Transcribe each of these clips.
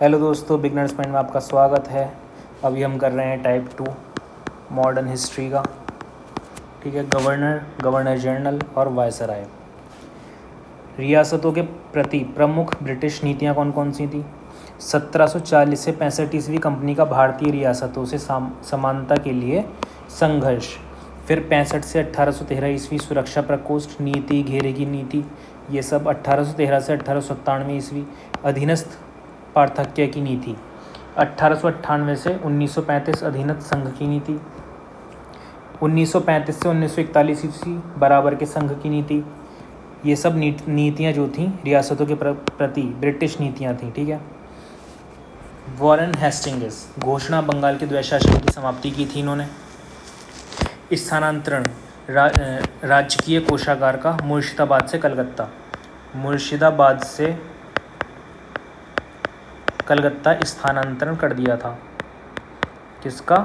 Hello दोस्तों, beginners point में आपका स्वागत है। अभी हम कर रहे हैं टाइप 2 मॉडर्न हिस्ट्री का। ठीक है, गवर्नर जनरल और वायसराय। रियासतों के प्रति प्रमुख ब्रिटिश नीतियां कौन कौन सी थी? 1740 से 65 ईस्वी कंपनी का भारतीय रियासतों से समानता के लिए संघर्ष। फिर 65 से 1813 ईस्वी सुरक्षा प्रकोष्ठ नीति, घेरे की नीति, ये सब। 1813 से 1897 ईस्वी अधीनस्थ पार्थक्य की नीति। 1898 से 1935 अधीनस्थ संघ की नीति। 1935 से 1941 ईस्वी बराबर के संघ की नीति। ये सब नीतियाँ जो थीं रियासतों के प्रति ब्रिटिश नीतियाँ थीं। ठीक है। वॉरेन हेस्टिंग्स घोषणा बंगाल के द्वैशासन की समाप्ति की थी इन्होंने। स्थानांतरण राजकीय कोषागार का मुर्शिदाबाद से कलकत्ता स्थानांतरण कर दिया था। किसका?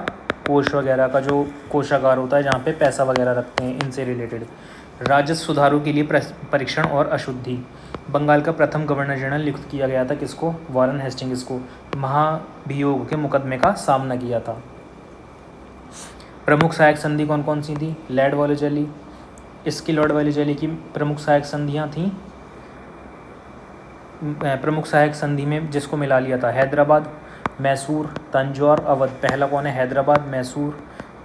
कोष वगैरह का, जो कोषागार होता है जहाँ पे पैसा वगैरह रखते हैं, इनसे रिलेटेड। राजस्व सुधारों के लिए परीक्षण और अशुद्धि। बंगाल का प्रथम गवर्नर जनरल नियुक्त किया गया था। किसको? वॉरेन हेस्टिंग्स को। महाभियोग के मुकदमे का सामना किया था। प्रमुख सहायक संधि कौन कौन सी थी? Lord Wellesley. इसकी लॉर्ड वेलेस्ली की प्रमुख सहायक संधियाँ थीं। प्रमुख सहायक संधि में जिसको मिला लिया था, हैदराबाद, मैसूर, तंजौर, अवध। पहला कौन है? हैदराबाद, मैसूर,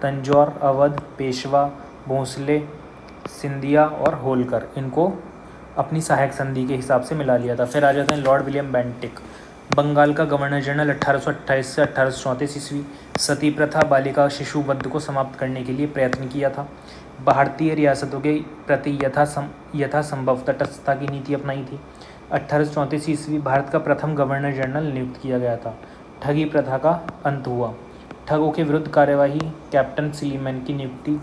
तंजौर, अवध, पेशवा, भोंसले, सिंधिया और होलकर। इनको अपनी सहायक संधि के हिसाब से मिला लिया था। फिर आ जाते हैं लॉर्ड विलियम बेंटिक, बंगाल का गवर्नर जनरल 1828 से 1834 ईस्वी। सती प्रथा, बालिका शिशु वध को समाप्त करने के लिए प्रयत्न किया था। भारतीय रियासतों के प्रति यथासंभव तटस्थता की नीति अपनाई थी। 1834 ईस्वी भारत का प्रथम गवर्नर जनरल नियुक्त किया गया था। ठगी प्रथा का अंत हुआ। ठगों के विरुद्ध कार्यवाही, कैप्टन सिलीमैन की नियुक्ति।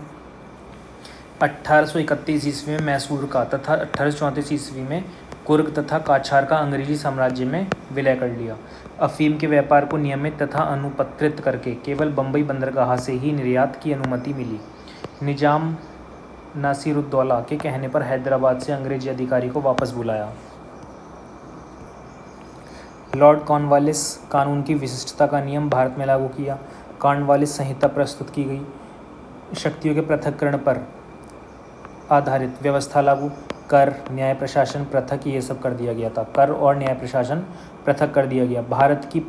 1831 ईस्वी में मैसूर का तथा 1834 ईस्वी में कुर्ग तथा काछार का अंग्रेजी साम्राज्य में विलय कर लिया। अफीम के व्यापार को नियमित तथा अनुपत्रित करके केवल बम्बई बंदरगाह से ही निर्यात की अनुमति मिली। निजाम नासिरुद्दौला के कहने पर हैदराबाद से अंग्रेजी अधिकारी को वापस बुलाया। लॉर्ड कॉर्नवालिस कानून की विशिष्टता का नियम भारत में लागू किया। कॉर्नवालिस संहिता प्रस्तुत की गई। शक्तियों के पृथक्करण पर आधारित व्यवस्था लागू। कर, न्याय प्रशासन पृथक, ये सब कर दिया गया था। कर और न्याय प्रशासन पृथक कर दिया गया। भारत की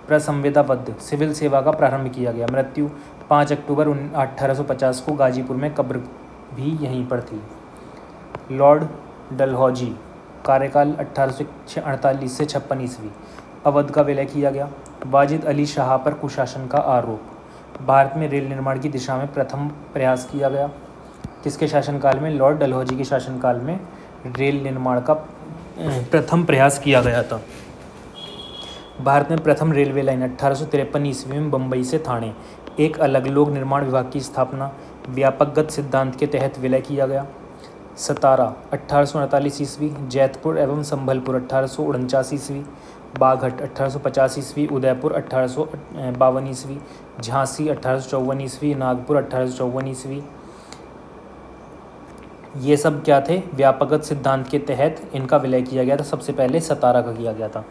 प्रसंविधाबद्ध सिविल सेवा का प्रारंभ किया गया। मृत्यु 5 अक्टूबर 1850 को गाजीपुर में, कब्र भी यहीं पर थी। लॉर्ड डलहौजी, कार्यकाल 1848 से 56 ईस्वी। अवध का विलय किया गया। वाजिद अली शाह पर कुशासन का आरोप। भारत में रेल निर्माण की दिशा में प्रथम प्रयास किया गया। किसके शासनकाल में? लॉर्ड डलहौजी के शासनकाल में रेल निर्माण का प्रथम प्रयास किया गया था। भारत में प्रथम रेलवे लाइन 1853 ईस्वी में बम्बई से ठाणे। एक अलग लोक निर्माण विभाग की स्थापना। व्यापकगत सिद्धांत के तहत विलय किया गया। सतारा 1848 ईस्वी। जैतपुर एवं संभलपुर 1849 ईस्वी। बाघट 1850 ईस्वी। उदयपुर 1852 ईस्वी। झांसी 1854 ईस्वी। नागपुर 1854 ईस्वी। ये सब क्या थे? व्यापकगत सिद्धांत के तहत इनका विलय किया गया था। सबसे पहले सतारा का किया गया था।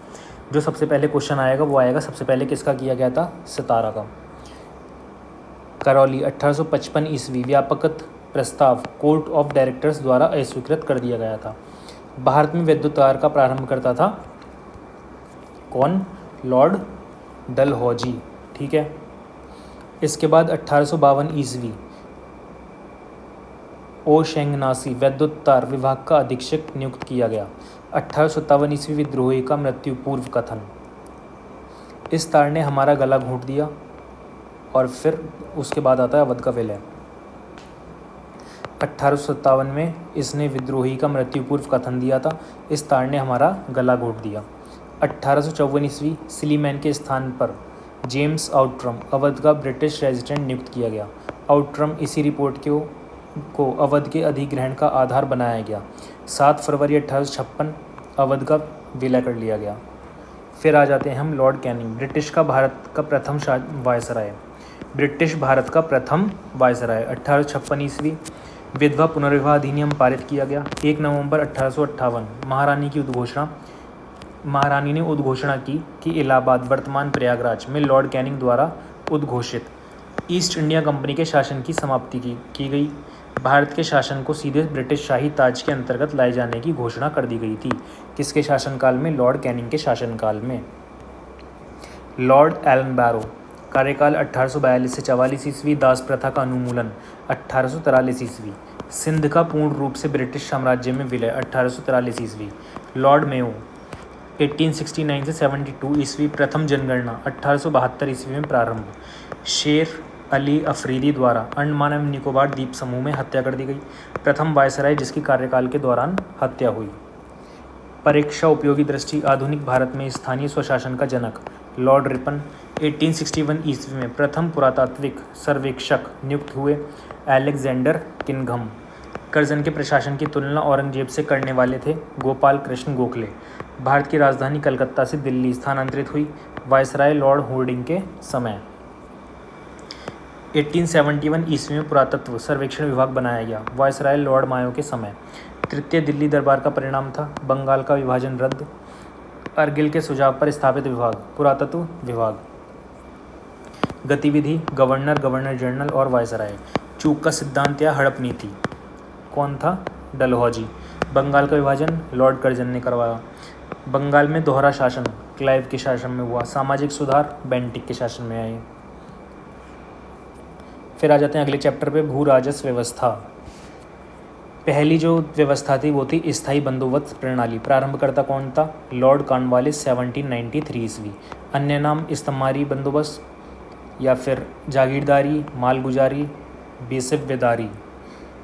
जो सबसे पहले क्वेश्चन आएगा वो आएगा, सबसे पहले किसका किया गया था? सतारा का। करौली 1855 ईस्वी। व्यापकगत प्रस्ताव कोर्ट ऑफ डायरेक्टर्स द्वारा अस्वीकृत कर दिया गया था। भारत में विद्युत का प्रारंभ करता था कौन? लॉर्ड डलहौजी। ठीक है। इसके बाद 1852 ईस्वी ओ शेंगनासी विद्युत तार विभाग का अधीक्षक नियुक्त किया गया। 1857 ईस्वी विद्रोही का मृत्यु पूर्व कथन। इस तार ने हमारा गला घोंट दिया। और फिर उसके बाद आता है अवध का विलय। 1857 में इसने विद्रोही का मृत्यु पूर्व कथन दिया था। इस तार ने हमारा गला घोंट दिया। 1854 ईस्वी सिलीमैन के स्थान पर जेम्स आउटरम अवध का ब्रिटिश रेजिडेंट नियुक्त किया गया। आउटरम इसी रिपोर्ट को अवध के अधिग्रहण का आधार बनाया गया। 7 फरवरी 1856 अवध का विलय कर लिया गया। फिर आ जाते हैं हम लॉर्ड कैनिंग, ब्रिटिश भारत का प्रथम वायसराय। 1856 ईस्वी विधवा पुनर्विवाह अधिनियम पारित किया गया। 1 नवंबर 1858 महारानी ने उद्घोषणा की कि इलाहाबाद वर्तमान प्रयागराज में लॉर्ड कैनिंग द्वारा उद्घोषित ईस्ट इंडिया कंपनी के शासन की समाप्ति की गई। भारत के शासन को सीधे ब्रिटिश शाही ताज के अंतर्गत लाए जाने की घोषणा कर दी गई थी। किसके शासनकाल में? लॉर्ड कैनिंग के शासनकाल में। लॉर्ड एलन बैरो, कार्यकाल 1842 से 44 ईस्वी। दास प्रथा का उन्मूलन 1843 ईस्वी। सिंध का पूर्ण रूप से ब्रिटिश साम्राज्य में विलय 1843 ईस्वी। लॉर्ड मेयो 1869 से 72 ईस्वी। प्रथम जनगणना 1872 ईस्वी में प्रारंभ। शेर अली अफरीदी द्वारा अंडमान एवं निकोबार द्वीप समूह में हत्या कर दी गई। प्रथम वायसराय जिसकी कार्यकाल के दौरान हत्या हुई। परीक्षा उपयोगी दृष्टि आधुनिक भारत में स्थानीय स्वशासन का जनक लॉर्ड रिपन 1861 ईस्वी में प्रथम पुरातात्विक सर्वेक्षक नियुक्त हुए। अलेक्जेंडर किंघम करजन के प्रशासन की तुलना औरंगजेब से करने वाले थे। गोपाल कृष्ण गोखले भारत की राजधानी कलकत्ता से दिल्ली स्थानांतरित हुई। वायसराय लॉर्ड होर्डिंग के समय 1871 ईस्वी में पुरातत्व सर्वेक्षण विभाग बनाया गया। वायसराय लॉर्ड मायो के समय तृतीय दिल्ली दरबार का परिणाम था। बंगाल का विभाजन रद्द। अर्गिल के सुझाव पर स्थापित विभाग पुरातत्व विभाग। गतिविधि गवर्नर, गवर्नर जनरल और वायसराय। चूक का सिद्धांत या हड़प नीति कौन था? डलहौजी। बंगाल का विभाजन लॉर्ड कर्जन ने करवाया। बंगाल में दोहरा शासन क्लाइव के शासन में हुआ। सामाजिक सुधार बेंटिक के शासन में आए। फिर आ जाते हैं अगले चैप्टर पे, भू राजस्व व्यवस्था। पहली जो व्यवस्था थी वो थी स्थायी बंदोबस्त प्रणाली। प्रारंभकर्ता कौन था? लॉर्ड कॉर्नवालिस 1793 ईस्वी। अन्य नाम इस्तमारी बंदोबस्त या फिर जागीरदारी, मालगुजारी, बेसब्वेदारी।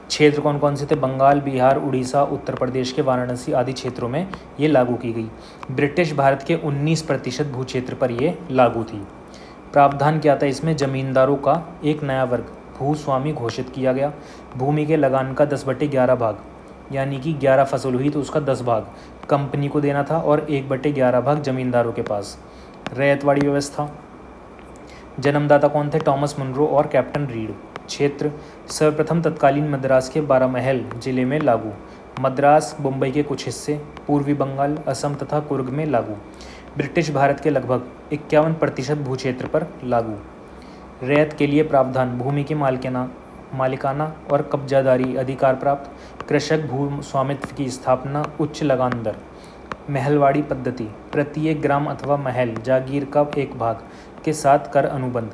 क्षेत्र कौन कौन से थे? बंगाल, बिहार, उड़ीसा, उत्तर प्रदेश के वाराणसी आदि क्षेत्रों में ये लागू की गई। ब्रिटिश भारत के 19% भू क्षेत्र पर ये लागू थी। प्रावधान क्या था इसमें? जमींदारों का एक नया वर्ग भूस्वामी घोषित किया गया। भूमि के लगान का 10/11 भाग, यानी कि 11 फसल हुई तो उसका 10 भाग कंपनी को देना था और 1/11 भाग जमींदारों के पास। रैयतवाड़ी व्यवस्था। जन्मदाता कौन थे? टॉमस मुनरो और कैप्टन रीड। क्षेत्र सर्वप्रथम तत्कालीन मद्रास के 12 महल जिले में लागू। मद्रास, मुंबई के कुछ हिस्से, पूर्वी बंगाल, असम तथा कुर्ग में लागू। ब्रिटिश भारत के लगभग 51% भू क्षेत्र पर लागू। रैयत के लिए प्रावधान भूमि के मालिकाना और कब्जादारी अधिकार प्राप्त। कृषक भू स्वामित्व की स्थापना। उच्च लगान दर। महलवाड़ी पद्धति प्रत्येक ग्राम अथवा महल जागीर का एक भाग के साथ कर अनुबंध।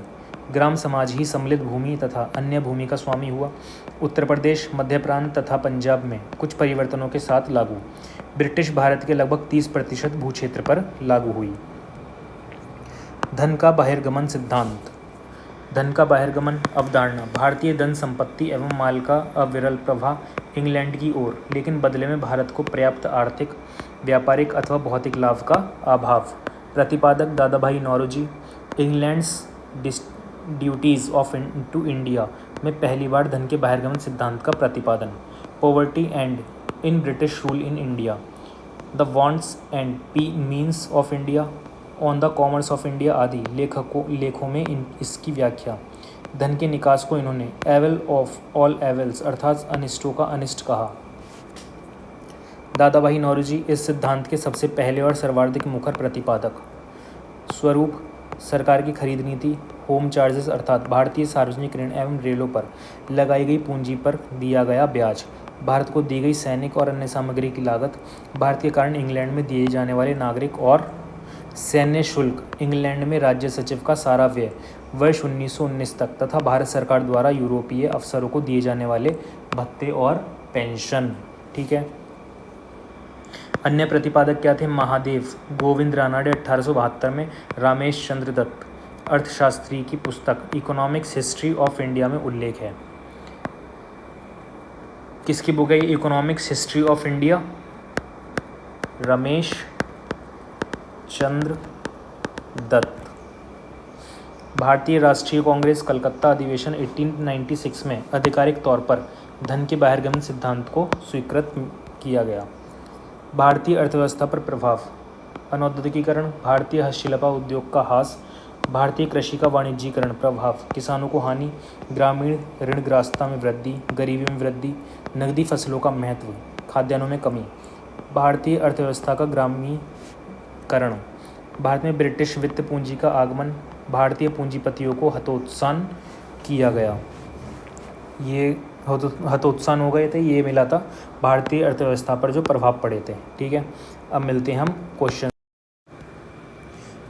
ग्राम समाज ही सम्मिलित भूमि तथा अन्य भूमि का स्वामी हुआ। उत्तर प्रदेश, मध्य प्रांत तथा पंजाब में कुछ परिवर्तनों के साथ लागू। ब्रिटिश भारत के लगभग 30% भू क्षेत्र पर लागू हुई। धन का बहिर्गमन सिद्धांत। धन का बहिर्गमन अवधारणा भारतीय धन संपत्ति एवं माल का अविरल प्रवाह इंग्लैंड की ओर, लेकिन बदले में भारत को पर्याप्त आर्थिक, व्यापारिक अथवा भौतिक लाभ का अभाव। प्रतिपादक Dadabhai Naoroji. England's duties of to India में पहली बार धन के बहिर्गमन सिद्धांत का प्रतिपादन। Poverty and in British rule in India. The wants and means of India, on the commerce of India आदि लेखों में इसकी व्याख्या। धन के निकास को इन्होंने एवल ऑफ ऑल एवल्स अर्थात अनिष्टों का अनिष्ट कहा। दादा भाई नौरोजी इस सिद्धांत के सबसे पहले और सर्वाधिक मुखर प्रतिपादक। स्वरूप सरकार की खरीद नीति। होम चार्जेस अर्थात भारतीय सार्वजनिक ऋण एवं रेलों पर लगाई गई पूंजी पर दिया गया ब्याज। भारत को दी गई सैनिक और अन्य सामग्री की लागत। भारत के कारण इंग्लैंड में दिए जाने वाले नागरिक और सैन्य शुल्क। इंग्लैंड में राज्य सचिव का सारा व्यय वर्ष 1919 तक तथा भारत सरकार द्वारा यूरोपीय अफसरों को दिए जाने वाले भत्ते और पेंशन। ठीक है। अन्य प्रतिपादक क्या थे? महादेव गोविंद रानाडे 1872 में। रामेश चंद्र दत्त अर्थशास्त्री की पुस्तक इकोनॉमिक्स हिस्ट्री ऑफ इंडिया में उल्लेख है। किसकी बुक है? Economics history of India, Ramesh Chandra Dutt. Bharatiya Rashtriya Congress Calcutta अधिवेशन 1896 में आधिकारिक तौर पर धन के बहिर्गमन सिद्धांत को स्वीकृत किया गया। भारतीय अर्थव्यवस्था पर प्रभाव। अनौद्योगिकीकरण, भारतीय हस्तशिल्प उद्योग का ह्रास, भारतीय कृषि का वाणिज्यीकरण प्रभाव, किसानों को हानि, ग्रामीण ऋणग्रस्तता में वृद्धि, गरीबी में वृद्धि, नकदी फसलों का महत्व, खाद्यान्नों में कमी, भारतीय अर्थव्यवस्था का ग्रामीणकरण, भारत में ब्रिटिश वित्त पूंजी का आगमन, भारतीय पूंजीपतियों को हतोत्सान किया गया। ये हतोत्सान हो गए थे, ये मिला था भारतीय अर्थव्यवस्था पर जो प्रभाव पड़े थे। ठीक है, अब मिलते हैं हम क्वेश्चन।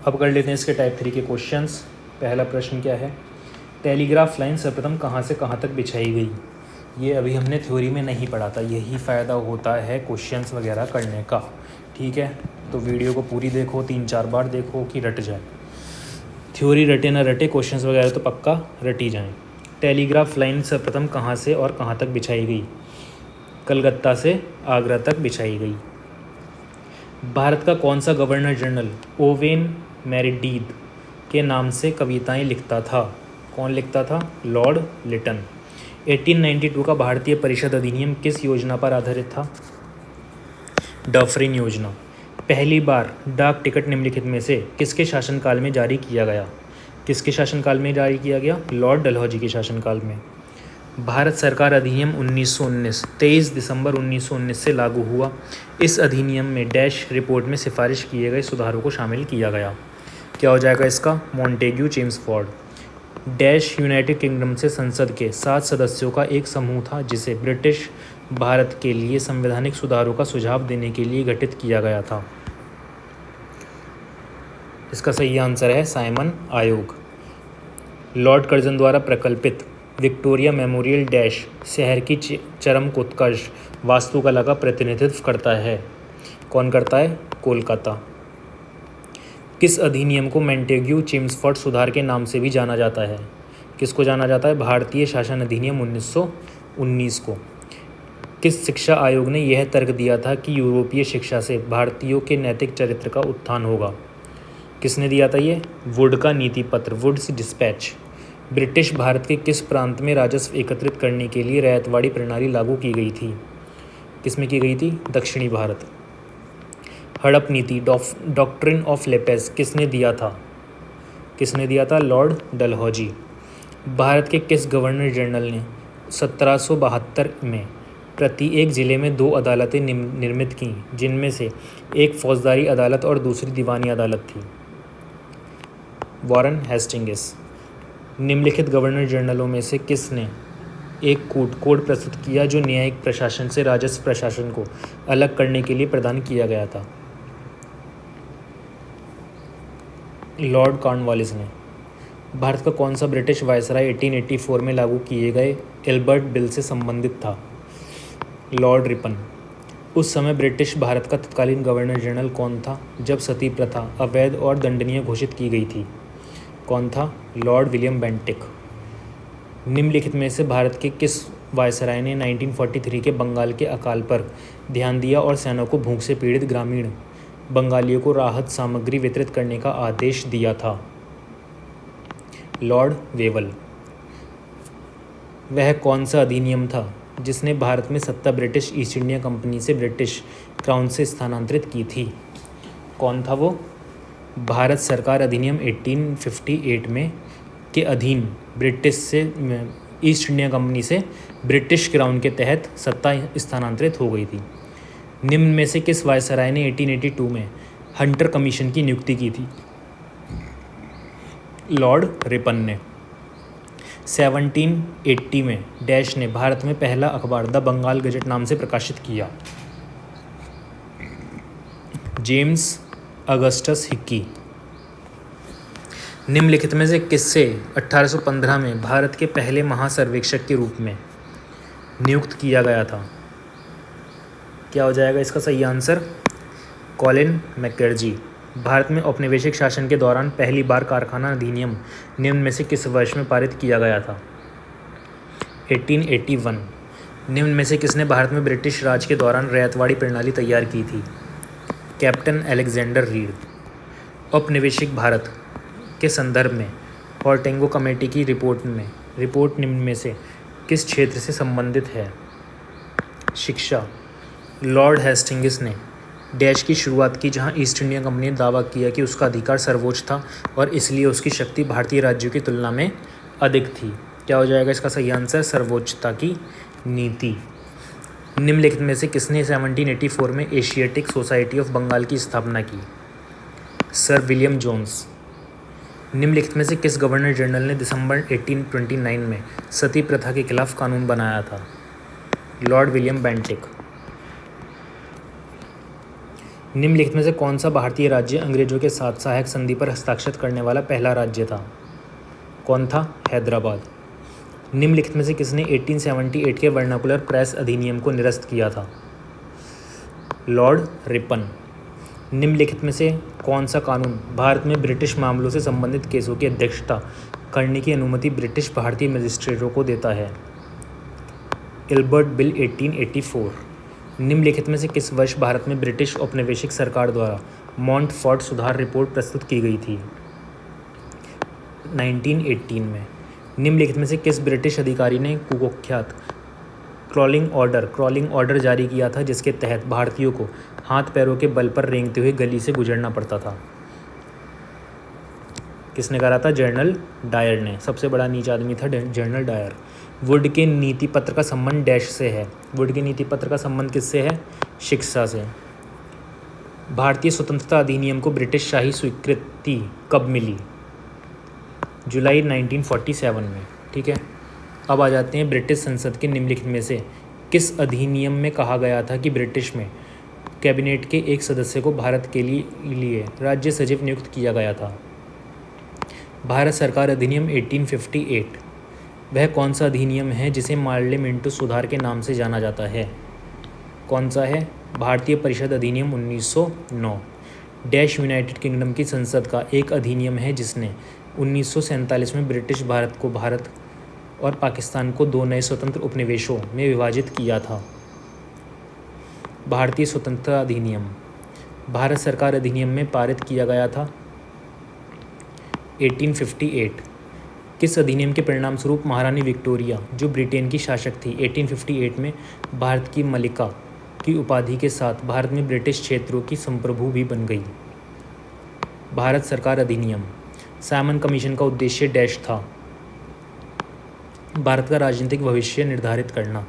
अब कर लेते हैं इसके टाइप 3 के क्वेश्चंस। पहला प्रश्न क्या है, टेलीग्राफ लाइन सर्वप्रथम कहाँ से कहाँ तक बिछाई गई। ये अभी हमने थ्योरी में नहीं पढ़ा था, यही फ़ायदा होता है क्वेश्चंस वगैरह करने का। ठीक है, तो वीडियो को पूरी देखो, 3-4 बार देखो कि रट जाए। थ्योरी रटे ना रटे, क्वेश्चंस वगैरह तो पक्का रटी जाएँ। टेलीग्राफ लाइन सर्वप्रथम कहाँ से और कहाँ तक बिछाई गई। कलकत्ता से आगरा तक बिछाई गई। भारत का कौन सा गवर्नर जनरल ओवेन मेरिडीथ के नाम से कविताएं लिखता था। कौन लिखता था, लॉर्ड लिटन। 1892 का भारतीय परिषद अधिनियम किस योजना पर आधारित था, डफरिन योजना। पहली बार डाक टिकट निम्नलिखित में से किसके शासनकाल में जारी किया गया। किसके शासनकाल में जारी किया गया, लॉर्ड डलहौजी के शासनकाल में। भारत सरकार अधिनियम 1919 23 दिसंबर 1919 से लागू हुआ। इस अधिनियम में डैश रिपोर्ट में सिफारिश किए गए सुधारों को शामिल किया गया। क्या हो जाएगा इसका, Montagu Chelmsford. Dash United Kingdom से संसद के 7 सदस्यों का एक समूह था जिसे ब्रिटिश भारत के लिए संवैधानिक सुधारों का सुझाव देने के लिए गठित किया गया था। इसका सही आंसर है साइमन आयोग। लॉर्ड कर्जन द्वारा प्रकल्पित विक्टोरिया मेमोरियल डैश शहर की चरम उत्कर्ष वास्तुकला का प्रतिनिधित्व करता है। कौन करता है, कोलकाता। किस अधिनियम को मॉन्टेग्यू चेम्सफोर्ड सुधार के नाम से भी जाना जाता है। किसको जाना जाता है, भारतीय शासन अधिनियम 1919 को। किस शिक्षा आयोग ने यह तर्क दिया था कि यूरोपीय शिक्षा से भारतीयों के नैतिक चरित्र का उत्थान होगा। किसने दिया था ये, वुड का नीति पत्र, वुड्स डिस्पैच। ब्रिटिश भारत के किस प्रांत में राजस्व एकत्रित करने के लिए रैयतवाड़ी प्रणाली लागू की गई थी। किसमें की गई थी, दक्षिणी भारत। हड़प नीति डॉक्ट्रिन ऑफ लेपेस किसने दिया था। किसने दिया था, लॉर्ड डलहौजी। भारत के किस गवर्नर जनरल ने 1772 में प्रति एक ज़िले में 2 अदालतें निर्मित की, जिनमें से एक फौजदारी अदालत और दूसरी दीवानी अदालत थी, वॉरेन हेस्टिंग्स। निम्नलिखित गवर्नर जनरलों में से किसने एक कोड प्रस्तुत किया जो न्यायिक प्रशासन से राजस्व प्रशासन को अलग करने के लिए प्रदान किया गया था, लॉर्ड कॉर्नवालिस ने। भारत का कौन सा ब्रिटिश वायसराय 1884 में लागू किए गए एल्बर्ट बिल से संबंधित था, लॉर्ड रिपन। उस समय ब्रिटिश भारत का तत्कालीन गवर्नर जनरल कौन था जब सती प्रथा अवैध और दंडनीय घोषित की गई थी। कौन था, लॉर्ड विलियम बेंटिक। निम्नलिखित में से भारत के किस वायसराय ने 1943 के बंगाल के अकाल पर ध्यान दिया और सेना को भूख से पीड़ित ग्रामीण बंगालियों को राहत सामग्री वितरित करने का आदेश दिया था, लॉर्ड वेवल। वह कौन सा अधिनियम था जिसने भारत में सत्ता ब्रिटिश ईस्ट इंडिया कंपनी से ब्रिटिश क्राउन से स्थानांतरित की थी। कौन था वो, भारत सरकार अधिनियम 1858 में के अधीन ब्रिटिश से ईस्ट इंडिया कंपनी से ब्रिटिश क्राउन के तहत सत्ता स्थानांतरित हो गई थी। निम्न में से किस वायसराय ने 1882 में हंटर कमीशन की नियुक्ति की थी, लॉर्ड रिपन ने। 1780 में डैश ने भारत में पहला अखबार द बंगाल गजट नाम से प्रकाशित किया, जेम्स अगस्टस हिक्की। निम्नलिखित में से किससे 1815 में भारत के पहले महासर्वेक्षक के रूप में नियुक्त किया गया था। क्या हो जाएगा इसका सही आंसर, कॉलिन मैकेर्जी। भारत में औपनिवेशिक शासन के दौरान पहली बार कारखाना अधिनियम निम्न में से किस वर्ष में पारित किया गया था, 1881। निम्न में से किसने भारत में ब्रिटिश राज के दौरान रैयतवाड़ी प्रणाली तैयार की थी, कैप्टन अलेक्जेंडर रीड। औपनिवेशिक भारत के संदर्भ में हॉर्टेंगो कमेटी की रिपोर्ट निम्न में से किस क्षेत्र से संबंधित है, शिक्षा। लॉर्ड हेस्टिंग्स ने डैश की शुरुआत की, जहां ईस्ट इंडिया कंपनी ने दावा किया कि उसका अधिकार सर्वोच्च था और इसलिए उसकी शक्ति भारतीय राज्यों की तुलना में अधिक थी। क्या हो जाएगा इसका सही आंसर? सर्वोच्चता की नीति। निम्नलिखित में से किसने 1784 में एशियाटिक सोसाइटी ऑफ बंगाल की स्थापना की? Sir William Jones. निम्नलिखित में से किस गवर्नर जनरल ने दिसंबर 1829 में सती प्रथा के खिलाफ कानून बनाया था? Lord William Bentinck. निम्नलिखित में से कौन सा भारतीय राज्य अंग्रेजों के साथ सहायक संधि पर हस्ताक्षर करने वाला पहला राज्य था? कौन था? हैदराबाद। निम्नलिखित में से किसने 1878 के वर्नाकुलर प्रेस अधिनियम को निरस्त किया था? Lord Ripon. निम्नलिखित में से कौन सा कानून भारत में ब्रिटिश मामलों से संबंधित केसों की अध्यक्षता करने की अनुमति ब्रिटिश भारतीय मजिस्ट्रेटों को देता है? Ilbert bill 1884। निम्नलिखित में से किस वर्ष भारत में ब्रिटिश औपनिवेशिक सरकार द्वारा मॉन्टफोर्ट सुधार रिपोर्ट प्रस्तुत की गई थी? 1918 में। निम्नलिखित में से किस ब्रिटिश अधिकारी ने कुख्यात क्रॉलिंग ऑर्डर जारी किया था, जिसके तहत भारतीयों को हाथ पैरों के बल पर रेंगते हुए गली से गुजरना पड़ता था? किसने करा था? जनरल डायर ने। सबसे बड़ा नीच आदमी था जनरल डायर। वुड के नीति पत्र का संबंध डैश से है? वुड के नीति पत्र का संबंध किससे है? शिक्षा से। भारतीय स्वतंत्रता अधिनियम को ब्रिटिश शाही स्वीकृति कब मिली? जुलाई 1947 में। ठीक है, अब आ जाते हैं ब्रिटिश संसद के निम्नलिखित में से किस अधिनियम में कहा गया था कि ब्रिटिश में कैबिनेट के एक सदस्य को भारत के लिए राज्य सचिव नियुक्त किया गया था? भारत सरकार अधिनियम 1858। वह कौन सा अधिनियम है जिसे पार्लियामेंटरी सुधार के नाम से जाना जाता है? कौन सा है? भारतीय परिषद अधिनियम 1909। डैश यूनाइटेड किंगडम की संसद का एक अधिनियम है जिसने 1947 में ब्रिटिश भारत को भारत और पाकिस्तान को दो नए स्वतंत्र उपनिवेशों में विभाजित किया था? भारतीय स्वतंत्रता अधिनियम। भारत सरकार अधिनियम में पारित किया गया था 1858। किस अधिनियम के परिणाम स्वरूप महारानी विक्टोरिया, जो ब्रिटेन की शासक थी, 1858 में भारत की मलिका की उपाधि के साथ भारत में ब्रिटिश क्षेत्रों की संप्रभु भी बन गई? भारत सरकार अधिनियम। साइमन कमीशन का उद्देश्य डैश था? भारत का राजनीतिक भविष्य निर्धारित करना।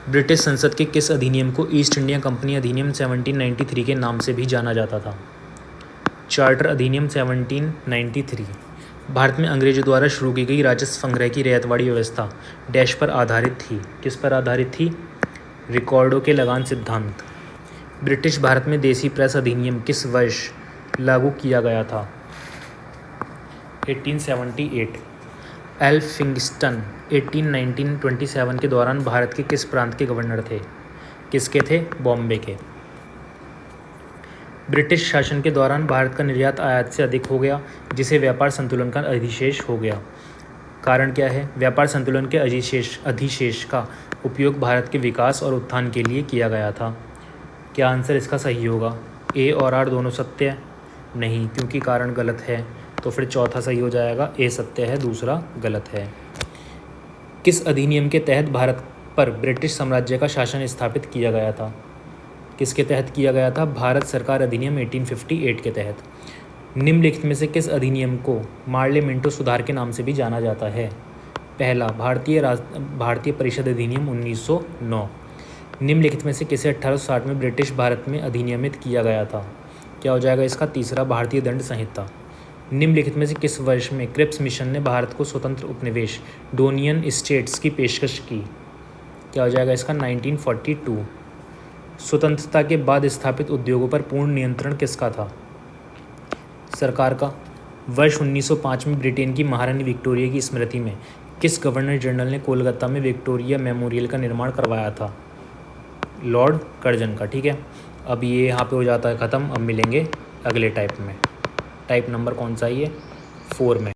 ब्रिटिश संसद के किस अधिनियम को ईस्ट इंडिया कंपनी अधिनियम 1793 के नाम से भी जाना जाता था? चार्टर अधिनियम 1793। भारत में अंग्रेजों द्वारा शुरू की गई राजस्व संग्रह की रैयतवाड़ी व्यवस्था डैश पर आधारित थी? किस पर आधारित थी? रिकॉर्डों के लगान सिद्धांत। ब्रिटिश भारत में देसी प्रेस अधिनियम किस वर्ष लागू किया गया था? 1878। एल्फिंगस्टन 1827 के दौरान भारत के किस प्रांत के गवर्नर थे? किसके थे? बॉम्बे के। ब्रिटिश शासन के दौरान भारत का निर्यात आयात से अधिक हो गया, जिसे व्यापार संतुलन का अधिशेष हो गया। कारण क्या है? व्यापार संतुलन के अधिशेष का उपयोग भारत के विकास और उत्थान के लिए किया गया था। क्या आंसर इसका सही होगा? ए और आर दोनों सत्य नहीं, क्योंकि कारण गलत है, तो फिर चौथा सही हो जाएगा। ए सत्य है, दूसरा गलत है। किस अधिनियम के तहत भारत पर ब्रिटिश साम्राज्य का शासन स्थापित किया गया था? किसके तहत किया गया था? भारत सरकार अधिनियम 1858 के तहत। निम्नलिखित में से किस अधिनियम को पार्लियामेंटरी सुधार के नाम से भी जाना जाता है? पहला, भारतीय परिषद अधिनियम 1909। निम्नलिखित में से किसे 1860 में ब्रिटिश भारत में अधिनियमित किया गया था? क्या हो जाएगा इसका? तीसरा, भारतीय दंड संहिता। निम्नलिखित में से किस वर्ष में क्रिप्स मिशन ने भारत को स्वतंत्र उपनिवेश डोनियन स्टेट्स की पेशकश की? क्या हो जाएगा इसका? 1942। स्वतंत्रता के बाद स्थापित उद्योगों पर पूर्ण नियंत्रण किसका था? सरकार का। वर्ष 1905 में ब्रिटेन की महारानी विक्टोरिया की स्मृति में किस गवर्नर जनरल ने कोलकाता में विक्टोरिया मेमोरियल का निर्माण करवाया था? लॉर्ड कर्जन का। ठीक है, अब ये यहाँ पे हो जाता है ख़त्म। अब मिलेंगे अगले टाइप में। टाइप नंबर कौन सा है ये? 4 में।